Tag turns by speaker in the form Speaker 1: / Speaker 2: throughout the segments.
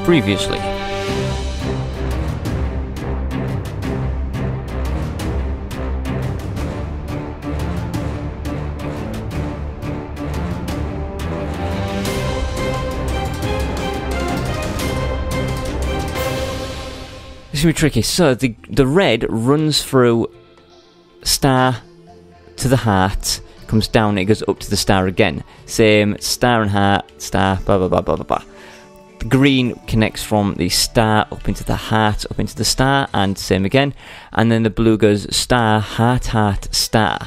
Speaker 1: previously. This is going to be tricky. So the red runs through star to the heart, comes down, it goes up to the star again. Same, star and heart, star, blah blah blah blah blah blah. The green connects from the star up into the heart, up into the star, and same again. And then the blue goes star, heart, heart, star.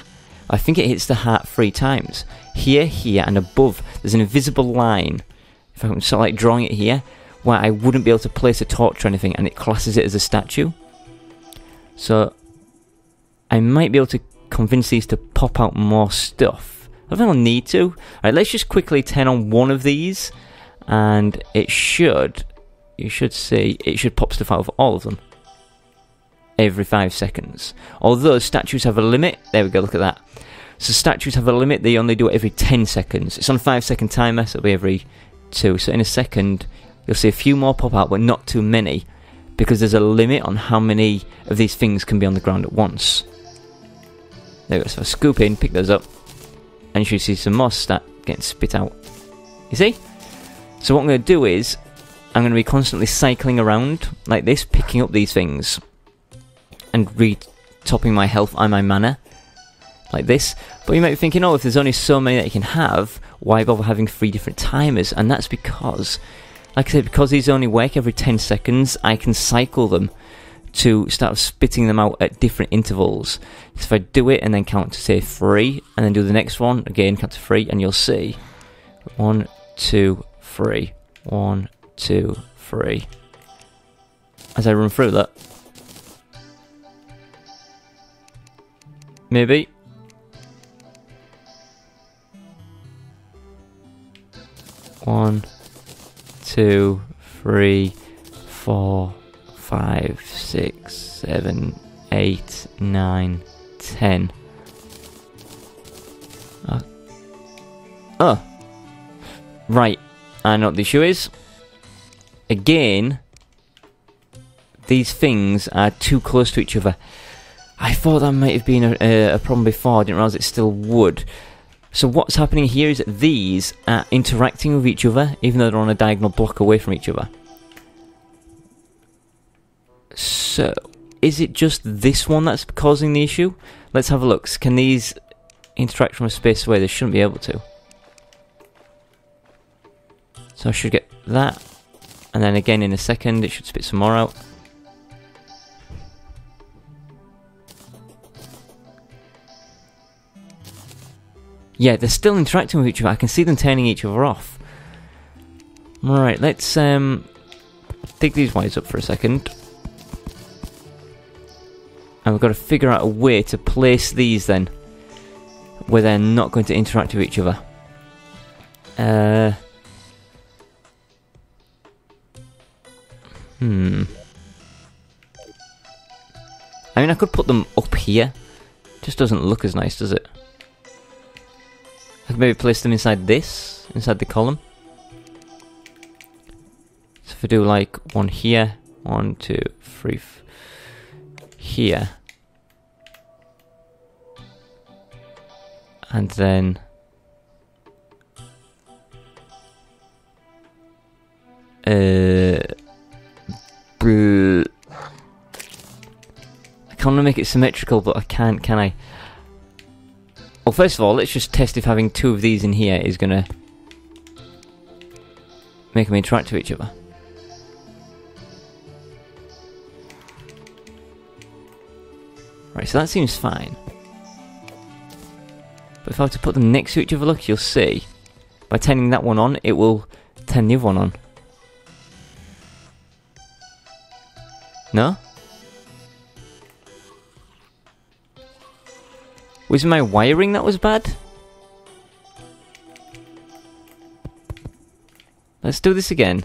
Speaker 1: I think it hits the heart 3 times. Here, here, and above, there's an invisible line. If I'm sort of like drawing it here, where I wouldn't be able to place a torch or anything, and it classes it as a statue. So I might be able to convince these to pop out more stuff. I don't think I'll need to. Alright, let's just quickly turn on one of these, and it should, you should see, it should pop stuff out of all of them. Every 5 seconds. Although statues have a limit. There we go, look at that. So statues have a limit, they only do it every 10 seconds. It's on a 5-second timer, so it'll be every 2. So in a second, you'll see a few more pop out, but not too many, because there's a limit on how many of these things can be on the ground at once. There we go, so I scoop in, pick those up, and you should see some more stat getting spit out. You see? So what I'm going to do is, I'm going to be constantly cycling around like this, picking up these things, and re-topping my health and my mana, like this. But you might be thinking, oh, if there's only so many that you can have, why bother having 3 different timers? And that's because, like I said, because these only work every 10 seconds, I can cycle them to start spitting them out at different intervals. So if I do it and then count to say 3, and then do the next one, again count to 3, and you'll see 1, 2, 3, 1, 2, 3. As I run through that. Maybe. One, 2, 3, 4, 5, 6, 7, 8, 9, 10. Oh. Right. I know what the issue is. Again, these things are too close to each other. I thought that might have been a problem before. I didn't realise it still would. So what's happening here is that these are interacting with each other, even though they're on a diagonal block away from each other. So, is it just this one that's causing the issue? Let's have a look. Can these interact from a space away? They shouldn't be able to. So I should get that. And then again in a second, it should spit some more out. Yeah, they're still interacting with each other. I can see them turning each other off. Alright, let's dig these wires up for a second. And we've got to figure out a way to place these then, where they're not going to interact with each other. I mean, I could put them up here. Just doesn't look as nice, does it? I could maybe place them inside this, inside the column. So if I do like one here, 1, 2, 3, here, and then I can't make it symmetrical, but I can't, can I? Well, first of all, let's just test if having 2 of these in here is gonna make them interact with each other. Right, so that seems fine. But if I were to put them next to each other, look, you'll see, by turning that one on, it will turn the other one on. No? Was it my wiring that was bad? Let's do this again.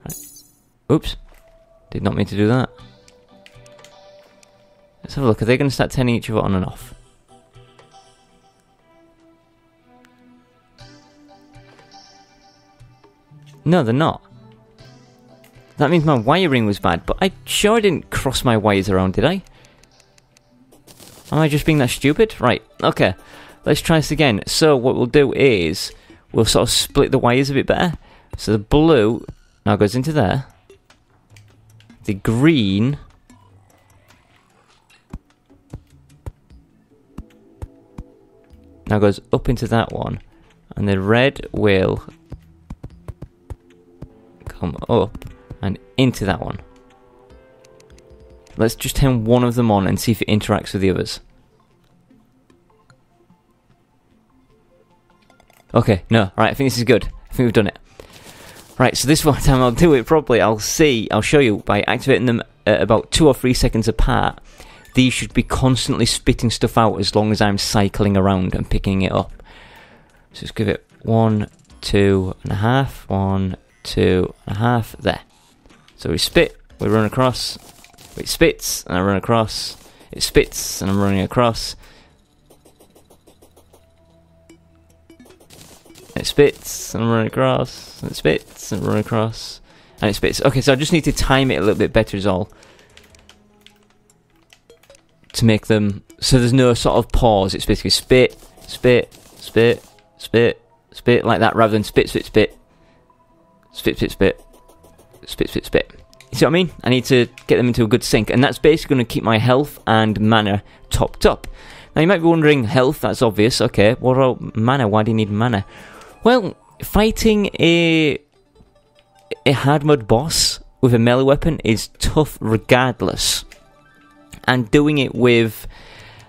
Speaker 1: Right. Oops. Did not mean to do that. Let's have a look. Are they going to start turning each other on and off? No, they're not. That means my wiring was bad, but I sure didn't cross my wires around, did I? Am I just being that stupid? Right, okay. Let's try this again. So what we'll do is we'll sort of split the wires a bit better. So the blue now goes into there. The green now goes up into that one. And the red will come up and into that one. Let's just turn one of them on and see if it interacts with the others. Okay, no, right, I think this is good. I think we've done it. Right, so this one time I'll do it properly. I'll show you by activating them at about 2 or 3 seconds apart. These should be constantly spitting stuff out as long as I'm cycling around and picking it up. So let's give it 1, 2.5, 1, 2.5, there. So we spit, we run across, it spits, and I run across, it spits, and I'm running across. It spits, and I'm running across, and it spits, and I'm running across, and it spits. Okay, so I just need to time it a little bit better is all. To make them, so there's no sort of pause, it's basically spit, spit, spit, spit, spit, like that, rather than spit, spit, spit, spit, spit, spit, spit, spit, spit. You see what I mean? I need to get them into a good sync, and that's basically going to keep my health and mana topped up. Now you might be wondering, health, that's obvious, okay, what about mana? Why do you need mana? Well, fighting a hard mode boss with a melee weapon is tough regardless. And doing it with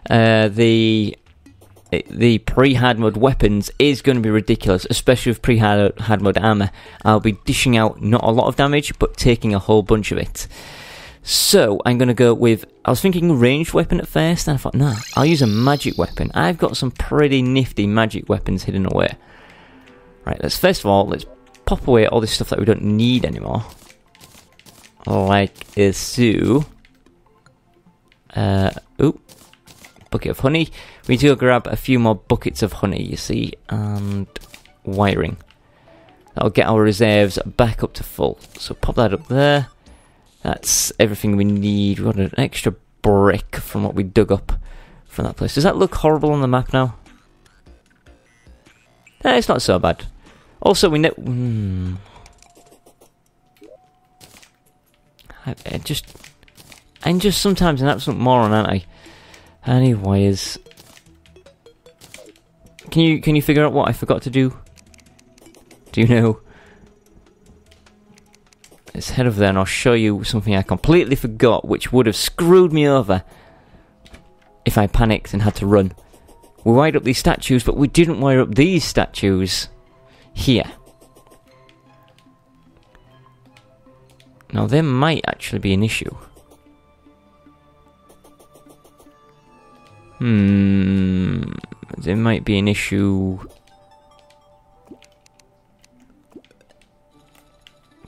Speaker 1: the pre-hard mode weapons is going to be ridiculous, especially with pre-hard mode armor. I'll be dishing out not a lot of damage, but taking a whole bunch of it. So I'm going to go with, I was thinking ranged weapon at first, and I thought, no, I'll use a magic weapon. I've got some pretty nifty magic weapons hidden away. Right, first of all, let's pop away all this stuff that we don't need anymore. Like so. Bucket of honey. We need to go grab a few more buckets of honey, you see, and wiring. That'll get our reserves back up to full. So pop that up there. That's everything we need. We got an extra brick from what we dug up from that place. Does that look horrible on the map now? It's not so bad. Also, we know... I'm just sometimes an absolute moron, aren't I? Anyways, can you figure out what I forgot to do? Do you know? Let's head over there and I'll show you something I completely forgot, which would have screwed me over if I panicked and had to run. We wired up these statues, but we didn't wire up these statues here. Now, there might actually be an issue. There might be an issue.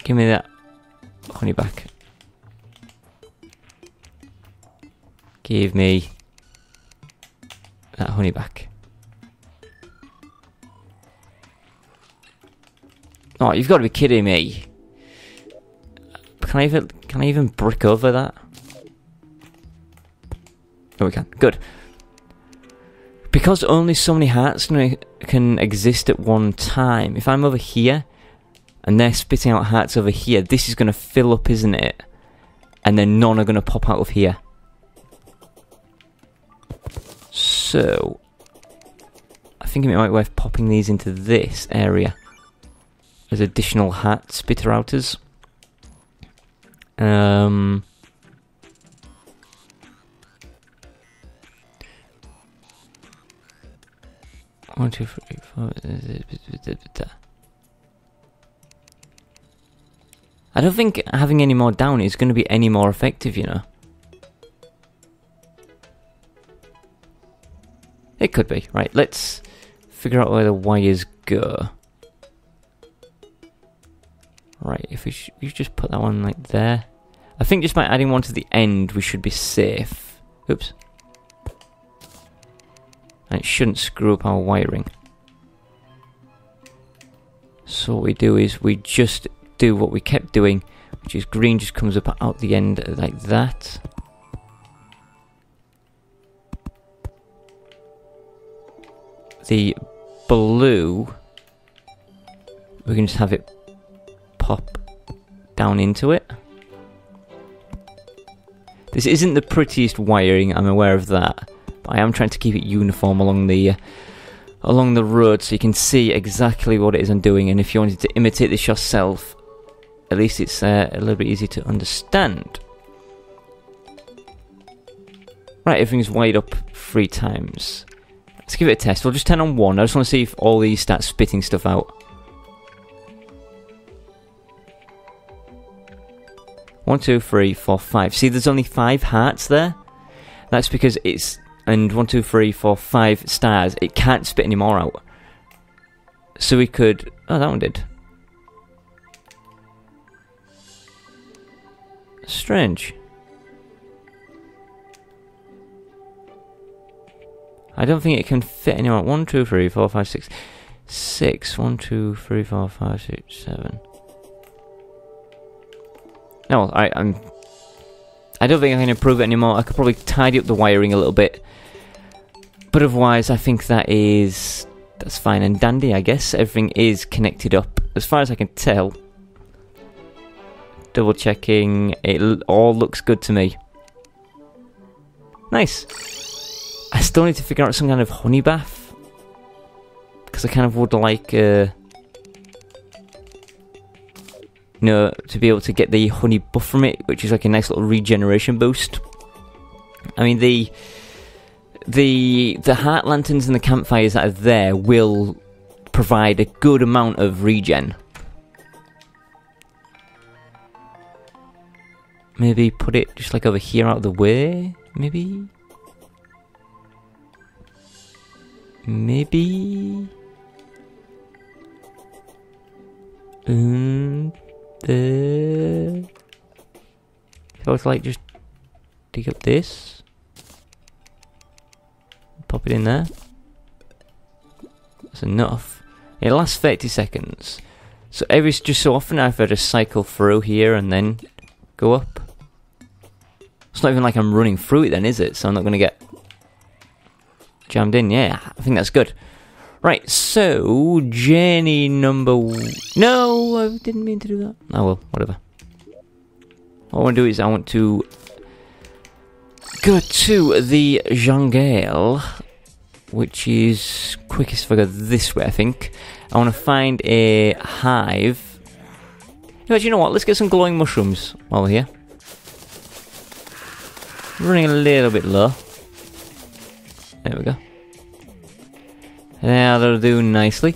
Speaker 1: Give me that honey back. Give me that honey back. Oh, you've got to be kidding me. Can I even brick over that? Oh, we can. Good. Because only so many hearts can exist at one time, if I'm over here, and they're spitting out hearts over here, this is going to fill up, isn't it? And then none are going to pop out of here. So, I think it might be worth popping these into this area as additional heart spitter outers. 1, 2, 3, 4. I don't think having any more down is going to be any more effective, you know. It could be. Right, let's figure out where the wires go. Right, if we just put that one like there. I think just by adding one to the end, we should be safe. Oops. And it shouldn't screw up our wiring. So what we do is we just do what we kept doing, which is green just comes up out the end like that. The blue, we can just have it pop down into it. This isn't the prettiest wiring, I'm aware of that, but I am trying to keep it uniform along the road so you can see exactly what it is I'm doing, and if you wanted to imitate this yourself, at least it's a little bit easier to understand. Right, everything's wired up 3 times. Let's give it a test. We'll just turn on 1. I just want to see if all these start spitting stuff out. 1, 2, 3, 4, 5. See, there's only 5 hearts there. That's because it's... And 1, 2, 3, 4, 5 stars. It can't spit any more out. So we could... Oh, that one did. Strange. I don't think it can fit anymore. 1, 2, 3, 4, 5, 6. 6. 1, 2, 3, 4, 5, 6, 7. No, I don't think I can improve it anymore. I could probably tidy up the wiring a little bit. But otherwise, I think that's fine and dandy, I guess. Everything is connected up, as far as I can tell. Double checking. It all looks good to me. Nice. I still need to figure out some kind of honey bath. Because I kind of would like... to be able to get the honey buff from it, which is like a nice little regeneration boost. I mean, the heart lanterns and the campfires that are there will provide a good amount of regen. Maybe put it just like over here out of the way, maybe? Maybe? If I was like just dig up this, pop it in there. That's enough. It lasts 30 seconds. So every just so often I've got to cycle through here and then go up. It's not even like I'm running through it then, is it? So I'm not going to get jammed in. Yeah, I think that's good. Right, so, journey number... No, I didn't mean to do that. Oh well, whatever. What I want to do is I want to go to the jungle, which is quickest if I go this way, I think. I want to find a hive. You know what, let's get some glowing mushrooms while we're here. Running a little bit low. There we go. Yeah, that'll do nicely.